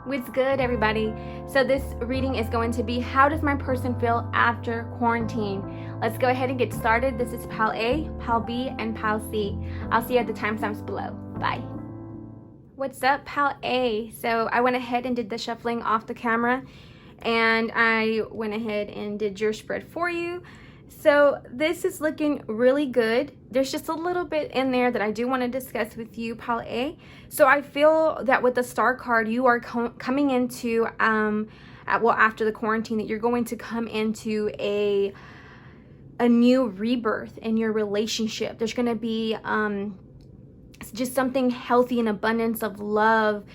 What's good, everybody? So this reading is going to be, how does my person feel after quarantine? Let's go ahead and get started. This is Pal A, Pal B, and Pal C. I'll see you at the timestamps below. Bye. What's up, Pal A? So I went ahead and did the shuffling off the camera, and I went ahead and did your spread for you. So this is looking really good. There's just a little bit in there that I do want to discuss with you, Pal A. So I feel that with the Star card, you are coming into, after the quarantine, that you're going to come into a new rebirth in your relationship. There's going to be just something healthy and abundance of love.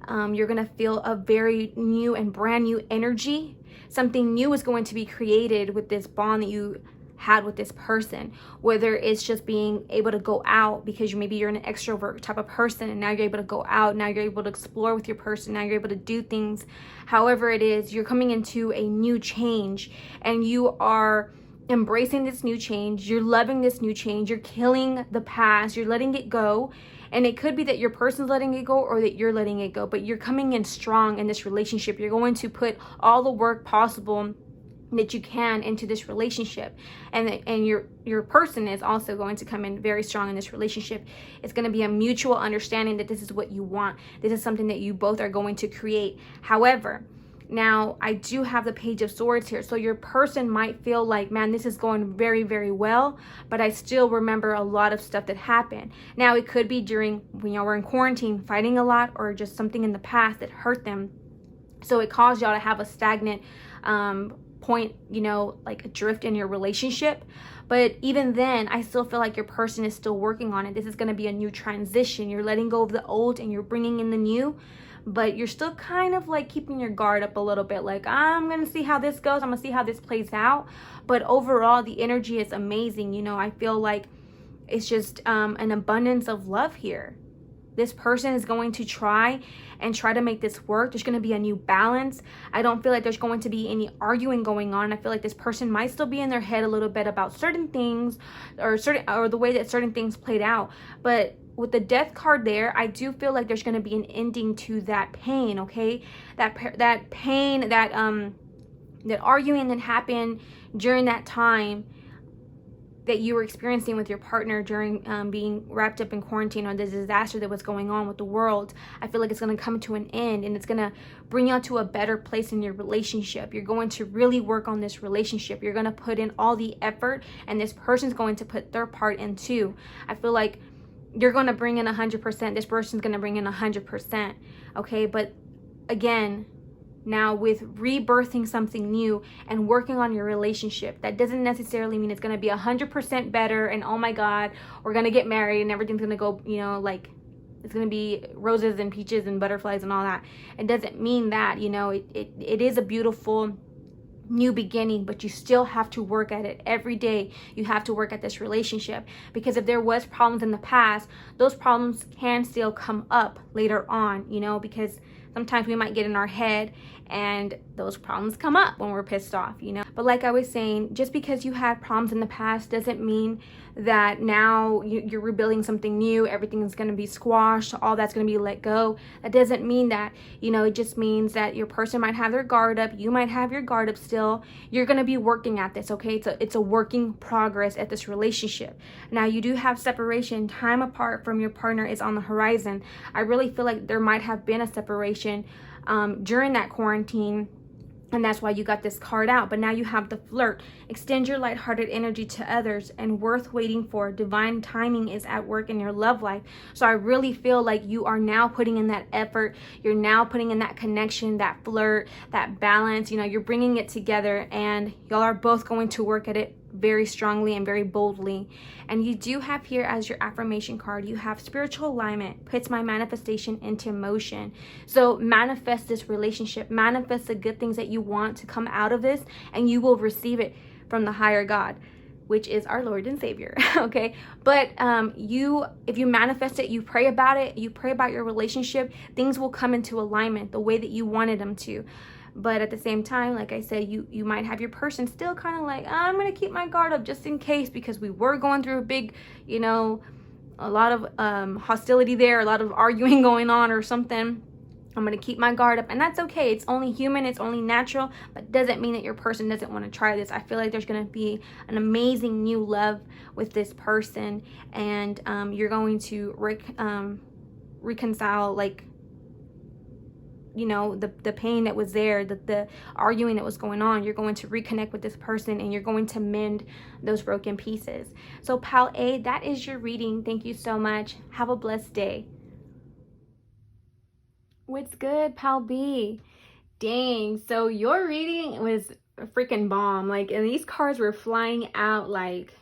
You're going to feel a very new and brand new energy. Something new is going to be created with this bond that you had with this person, whether it's just being able to go out because maybe you're an extrovert type of person and now you're able to go out, now you're able to explore with your person, now you're able to do things. However it is, you're coming into a new change and you are embracing this new change. You're loving this new change. You're killing the past. You're letting it go. And it could be that your person's letting it go or that you're letting it go, but you're coming in strong in this relationship. You're going to put all the work possible that you can into this relationship, and your person is also going to come in very strong in this relationship. It's going to be a mutual understanding that this is what you want. This is something that you both are going to create. However, now I do have the Page of Swords here, so your person might feel like, man, this is going very, very well, but I still remember a lot of stuff that happened. Now it could be during when y'all were in quarantine fighting a lot, or just something in the past that hurt them, so it caused y'all to have a stagnant point, like a drift in your relationship. But even then, I still feel like your person is still working on it. This is going to be a new transition. You're letting go of the old and you're bringing in the new, but you're still kind of like keeping your guard up a little bit, like, I'm going to see how this goes, I'm going to see how this plays out. But overall, the energy is amazing. I feel like it's just an abundance of love here. This person is going to try to make this work. There's going to be a new balance. I don't feel like there's going to be any arguing going on. I feel like this person might still be in their head a little bit about certain things or the way that certain things played out. But with the Death card there, I do feel like there's going to be an ending to that pain, okay? That pain, that arguing that happened during that time that you were experiencing with your partner during being wrapped up in quarantine, or the disaster that was going on with the world. I feel like it's going to come to an end, and it's going to bring you to a better place in your relationship. You're going to really work on this relationship. You're going to put in all the effort, and this person's going to put their part in too. I feel like you're going to bring in 100%. This person's going to bring in 100%. Okay, but again, now with rebirthing something new and working on your relationship, that doesn't necessarily mean it's going to be 100% better and, oh my God, we're going to get married and everything's going to go, like it's going to be roses and peaches and butterflies and all that. It doesn't mean that, it is a beautiful new beginning, but you still have to work at it every day. You have to work at this relationship, because if there was problems in the past, those problems can still come up later on, because sometimes we might get in our head and those problems come up when we're pissed off, But like I was saying, just because you had problems in the past doesn't mean that now you're rebuilding something new, everything's going to be squashed, all that's going to be let go. That doesn't mean that, it just means that your person might have their guard up, you might have your guard up still. You're going to be working at this, okay? It's a working progress at this relationship. Now, you do have separation. Time apart from your partner is on the horizon. I really feel like there might have been a separation during that quarantine, and that's why you got this card out. But now you have the Flirt. Extend your lighthearted energy to others and worth waiting for. Divine timing is at work in your love life. So I really feel like you are now putting in that effort. You're now putting in that connection, that flirt, that balance. You're bringing it together, and y'all are both going to work at it very strongly and very boldly. And you do have here as your affirmation card, you have spiritual alignment puts my manifestation into motion. So manifest this relationship, manifest the good things that you want to come out of this, and you will receive it from the higher God, which is our Lord and Savior. Okay, but if you manifest it, you pray about it, you pray about your relationship, things will come into alignment the way that you wanted them to. But at the same time, like I said, you might have your person still kind of like, I'm going to keep my guard up just in case, because we were going through a big, a lot of hostility there, a lot of arguing going on or something. I'm going to keep my guard up, and that's okay. It's only human, it's only natural, but doesn't mean that your person doesn't want to try this. I feel like there's going to be an amazing new love with this person, and you're going to reconcile, like, you know, the pain that was there, the arguing that was going on. You're going to reconnect with this person, and you're going to mend those broken pieces. So Pal A, that is your reading. Thank you so much. Have a blessed day. What's good, Pal B? Dang, so your reading was a freaking bomb. Like, and these cards were flying out like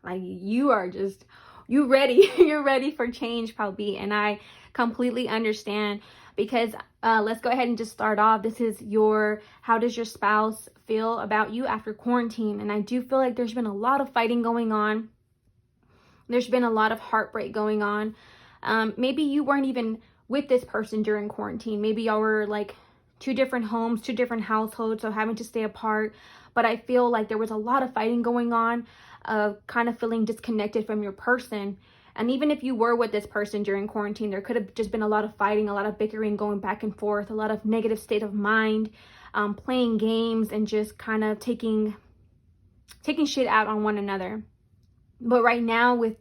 you are just, you ready. You're ready for change, Pal B. And I completely understand, because let's go ahead and just start off. This is your, how does your spouse feel about you after quarantine? And I do feel like there's been a lot of fighting going on. There's been a lot of heartbreak going on. Maybe you weren't even with this person during quarantine. Maybe y'all were like 2 different homes, 2 different households, so having to stay apart. But I feel like there was a lot of fighting going on, kind of feeling disconnected from your person. And even if you were with this person during quarantine, there could have just been a lot of fighting, a lot of bickering going back and forth, a lot of negative state of mind, playing games, and just kind of taking shit out on one another. But right now, with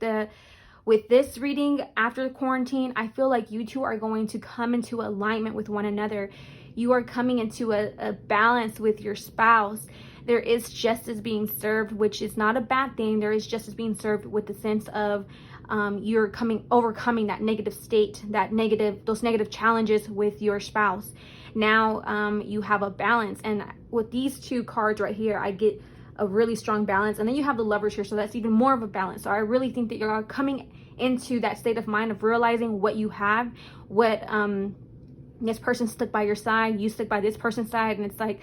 this reading after the quarantine, I feel like you two are going to come into alignment with one another. You are coming into a balance with your spouse. There is justice being served, which is not a bad thing. There is justice being served with the sense of you're overcoming that negative state, those negative challenges with your spouse. Now you have a balance. And with these 2 cards right here, I get a really strong balance. And then you have the Lovers here, so that's even more of a balance. So I really think that you're coming into that state of mind of realizing what you have, what this person stuck by your side, you stuck by this person's side. And it's like,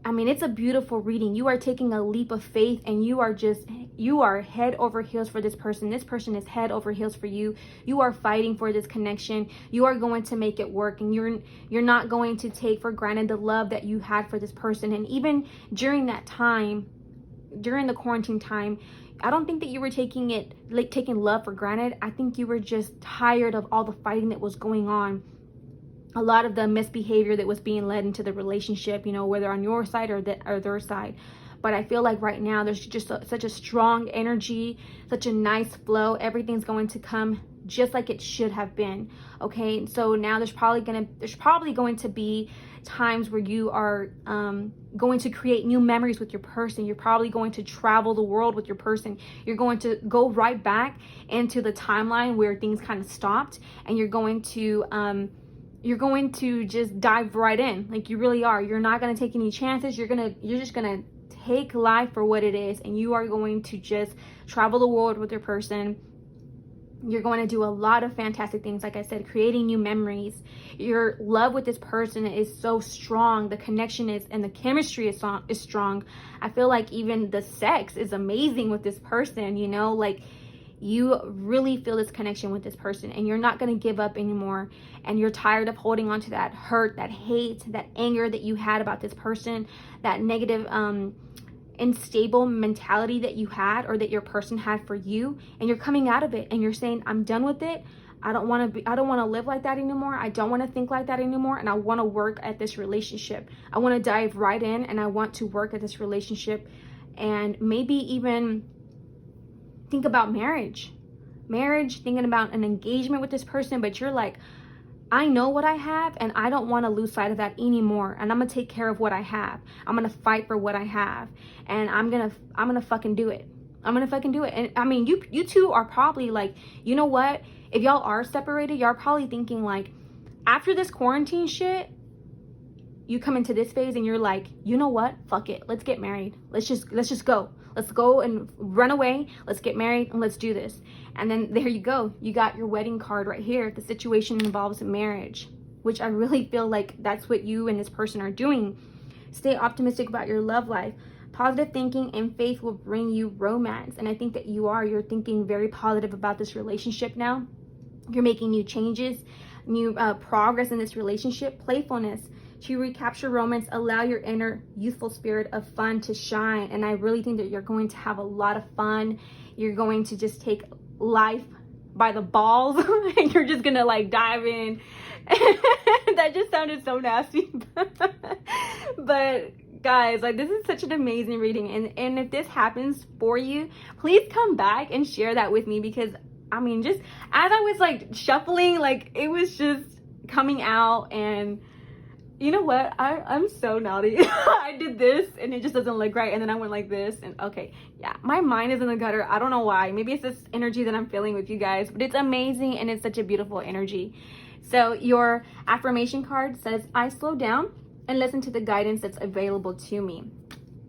I mean, it's a beautiful reading. You are taking a leap of faith, and you are head over heels for this person. This person is head over heels for you. You are fighting for this connection. You are going to make it work, and you're not going to take for granted the love that you had for this person. And even during that time, during the quarantine time, I don't think that you were taking love for granted. I think you were just tired of all the fighting that was going on. A lot of the misbehavior that was being led into the relationship, you know, whether on your side or their side. But I feel like right now there's just such a strong energy, such a nice flow. Everything's going to come just like it should have been. Okay, so now there's probably going to be times where you are going to create new memories with your person. You're probably going to travel the world with your person. You're going to go right back into the timeline where things kind of stopped, and you're going to just dive right in, like you really are. You're not going to take any chances. You're just going to take life for what it is, and you are going to just travel the world with your person. You're going to do a lot of fantastic things, like I said, creating new memories. Your love with this person is so strong. The connection is, and the chemistry is strong. I feel like even the sex is amazing with this person, you know, like you really feel this connection with this person, and you're not going to give up anymore. And you're tired of holding on to that hurt, that hate, that anger that you had about this person, that negative, unstable mentality that you had, or that your person had for you. And you're coming out of it, and you're saying, I'm done with it. I don't want to live like that anymore. I don't want to think like that anymore. And I want to work at this relationship. I want to dive right in, and I want to work at this relationship, and maybe even think about marriage, thinking about an engagement with this person. But you're like, I know what I have, and I don't want to lose sight of that anymore. And I'm going to take care of what I have. I'm going to fight for what I have, and I'm going to fucking do it. And I mean, you two are probably like, you know what? If y'all are separated, y'all are probably thinking like, after this quarantine shit, you come into this phase and you're like, you know what? Fuck it. Let's get married. Let's just go. Let's go and run away. Let's get married and let's do this. And then there you go. You got your wedding card right here. The situation involves marriage, which I really feel like that's what you and this person are doing. Stay optimistic about your love life. Positive thinking and faith will bring you romance. And I think that you're thinking very positive about this relationship now. You're making new changes, new progress in this relationship. Playfulness. To recapture romance, allow your inner youthful spirit of fun to shine. And I really think that you're going to have a lot of fun. You're going to just take life by the balls and you're just gonna like dive in That just sounded so nasty. But guys, like, this is such an amazing reading, and if this happens for you, please come back and share that with me, because I mean, just as I was like shuffling, like it was just coming out. And you know what, I'm so naughty. I did this and it just doesn't look right, and then I went like this, and okay, yeah, my mind is in the gutter. I don't know why. Maybe it's this energy that I'm feeling with you guys, but it's amazing and it's such a beautiful energy. So your affirmation card says, I slow down and listen to the guidance that's available to me.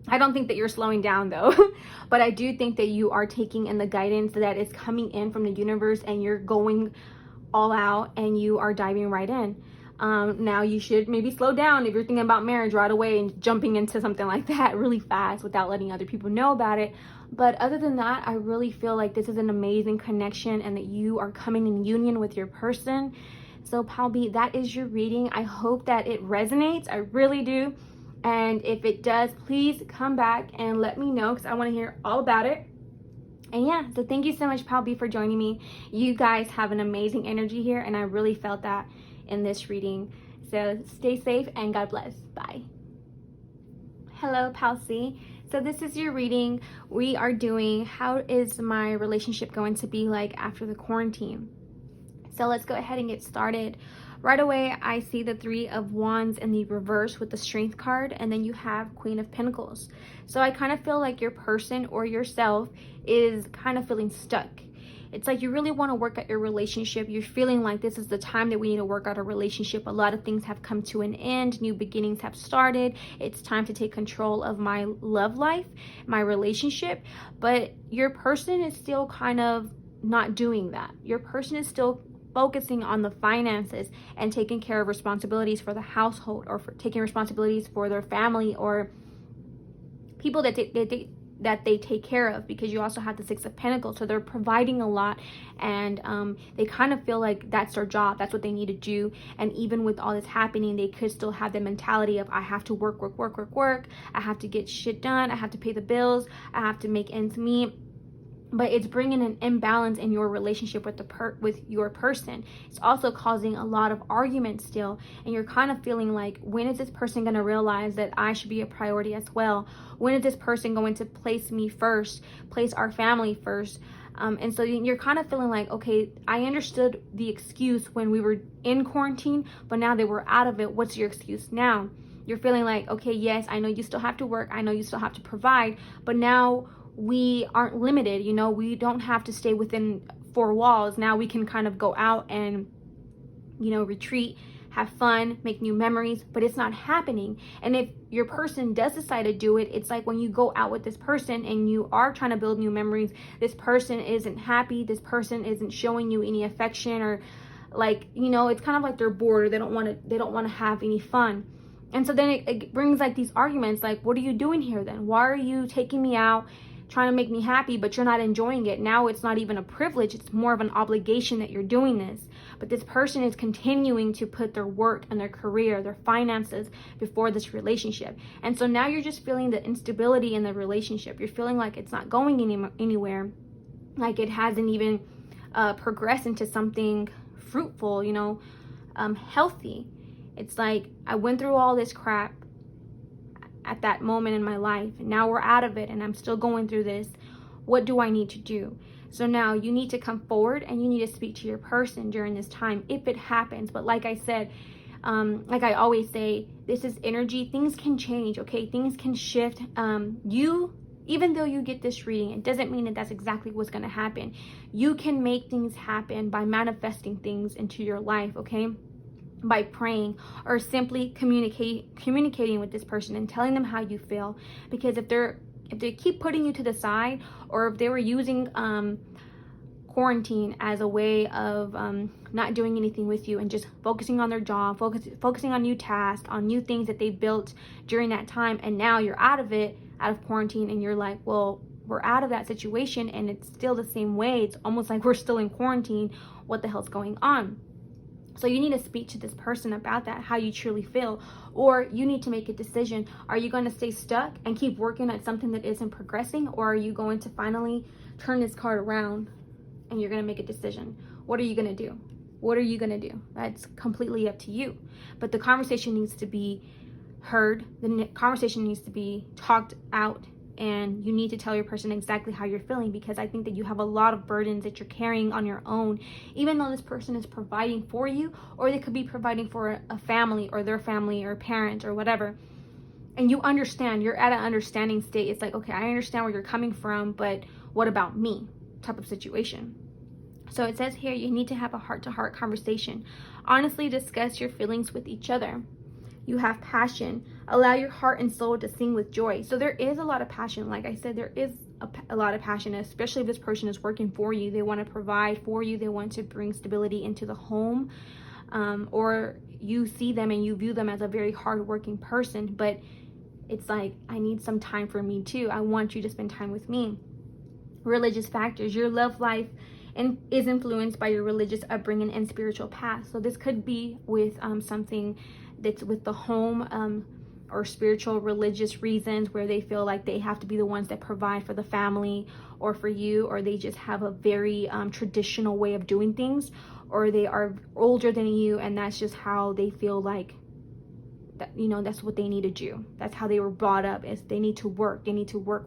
I don't think that you're slowing down though, but I do think that you are taking in the guidance that is coming in from the universe, and you're going all out and you are diving right in. Now you should maybe slow down if you're thinking about marriage right away and jumping into something like that really fast without letting other people know about it. But other than that, I really feel like this is an amazing connection and that you are coming in union with your person. So Pal B, that is your reading. I hope that it resonates. I really do. And if it does, please come back and let me know, because I want to hear all about it. And yeah, so thank you so much, Pal B, for joining me. You guys have an amazing energy here, and I really felt that in this reading. So stay safe and God bless. Bye. Hello, Pal C. So this is your reading. We are doing, how is my relationship going to be like after the quarantine? So let's go ahead and get started. Right away, I see the 3 of Wands in the reverse with the Strength card, and then you have Queen of Pentacles. So I kind of feel like your person or yourself is kind of feeling stuck. It's like you really want to work out your relationship. You're feeling like this is the time that we need to work out a relationship. A lot of things have come to an end. New beginnings have started. It's time to take control of my love life, my relationship. But your person is still kind of not doing that. Your person is still focusing on the finances and taking care of responsibilities for the household, or for taking responsibilities for their family or people that they take care of, because you also have the 6 of Pentacles. So they're providing a lot, and they kind of feel like that's their job, that's what they need to do. And even with all this happening, they could still have the mentality of, I have to work, I have to get shit done, I have to pay the bills, I have to make ends meet. But it's bringing an imbalance in your relationship with your person. It's also causing a lot of arguments still, and you're kind of feeling like, when is this person going to realize that I should be a priority as well? When is this person going to place me first, place our family first? And so you're kind of feeling like, okay, I understood the excuse when we were in quarantine, but now that we're out of it, what's your excuse now? You're feeling like, okay, yes, I know you still have to work, I know you still have to provide, but now we aren't limited, you know, we don't have to stay within 4 walls. Now we can kind of go out and, you know, retreat, have fun, make new memories, but it's not happening. And if your person does decide to do it, it's like when you go out with this person and you are trying to build new memories, this person isn't happy, this person isn't showing you any affection, or like, you know, it's kind of like they're bored, or they don't want to have any fun. And so then it brings like these arguments, like, what are you doing here then? Why are you taking me out, trying to make me happy, but you're not enjoying it? Now it's not even a privilege, it's more of an obligation that you're doing this. But this person is continuing to put their work and their career, their finances before this relationship. And so now you're just feeling the instability in the relationship. You're feeling like it's not going anywhere, like it hasn't even progressed into something fruitful, you know, healthy. It's like, I went through all this crap at that moment in my life, and now we're out of it and I'm still going through this. What do I need to do? So now you need to come forward and you need to speak to your person during this time, if it happens. But like I said, like I always say, this is energy. Things can change, okay? Things can shift. Even though you get this reading, it doesn't mean that that's exactly what's going to happen. You can make things happen by manifesting things into your life, okay? By praying, or simply communicating with this person and telling them how you feel. Because if they keep putting you to the side, or if they were using quarantine as a way of not doing anything with you and just focusing on their job, focusing on new tasks, on new things that they built during that time, and now you're out of it, out of quarantine, and you're like, well, we're out of that situation and it's still the same way, it's almost like we're still in quarantine, what the hell's going on? So you need to speak to this person about that, how you truly feel. Or you need to make a decision. Are you going to stay stuck and keep working at something that isn't progressing? Or are you going to finally turn this card around and you're going to make a decision? What are you going to do? What are you going to do? That's completely up to you. But the conversation needs to be heard. The conversation needs to be talked out, and you need to tell your person exactly how you're feeling, because I think that you have a lot of burdens that you're carrying on your own, even though this person is providing for you, or they could be providing for a family or their family or parent or whatever. And you understand, you're at an understanding state. It's like, okay, I understand where you're coming from, but what about me type of situation. So it says here, you need to have a heart-to-heart conversation. Honestly discuss your feelings with each other. You have passion. Allow your heart and soul to sing with joy. So there is a lot of passion. Like I said, there is a lot of passion, especially if this person is working for you. They want to provide for you. They want to bring stability into the home. Or you see them and you view them as a very hardworking person. But it's like, I need some time for me too. I want you to spend time with me. Religious factors. Your love life is influenced by your religious upbringing and spiritual path. So this could be with something that's with the home, or spiritual religious reasons, where they feel like they have to be the ones that provide for the family or for you, or they just have a very traditional way of doing things, or they are older than you and that's just how they feel like that, you know, that's what they need to do. That's how they were brought up, is they need to work. They need to work.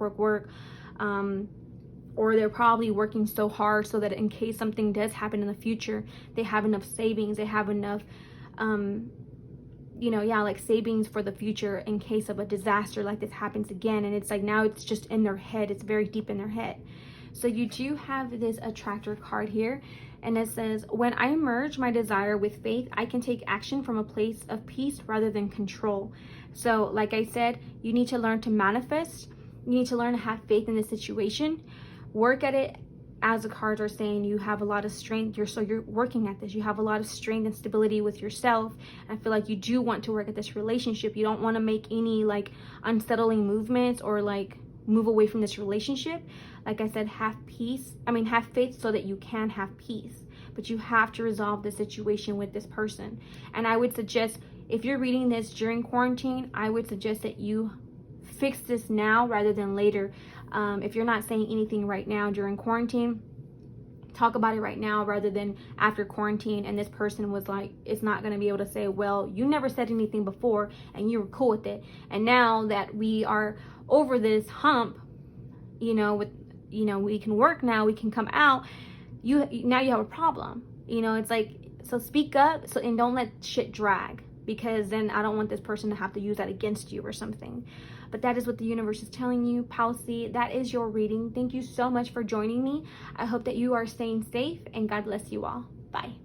Or they're probably working so hard so that in case something does happen in the future, they have enough savings. They have enough, like savings for the future in case of a disaster like this happens again. And it's like, now it's just in their head. It's very deep in their head. So you do have this attractor card here. And it says, when I merge my desire with faith, I can take action from a place of peace rather than control. So like I said, you need to learn to manifest. You need to learn to have faith in the situation. Work at it. As the cards are saying, you have a lot of strength. You're working at this. You have a lot of strength and stability with yourself. I feel like you do want to work at this relationship. You don't want to make any like unsettling movements or like move away from this relationship. Like I said, have faith so that you can have peace. But you have to resolve the situation with this person. And I would suggest, if you're reading this during quarantine, I would suggest that you fix this now rather than later. If you're not saying anything right now during quarantine, talk about it right now rather than after quarantine and this person was like, it's not going to be able to say, well, you never said anything before and you were cool with it, and now that we are over this hump, we can work now, we can come out, now you have a problem. It's like, so speak up, and don't let shit drag, because then I don't want this person to have to use that against you or something. But that is what the universe is telling you, Palsy. That is your reading. Thank you so much for joining me. I hope that you are staying safe, and God bless you all. Bye.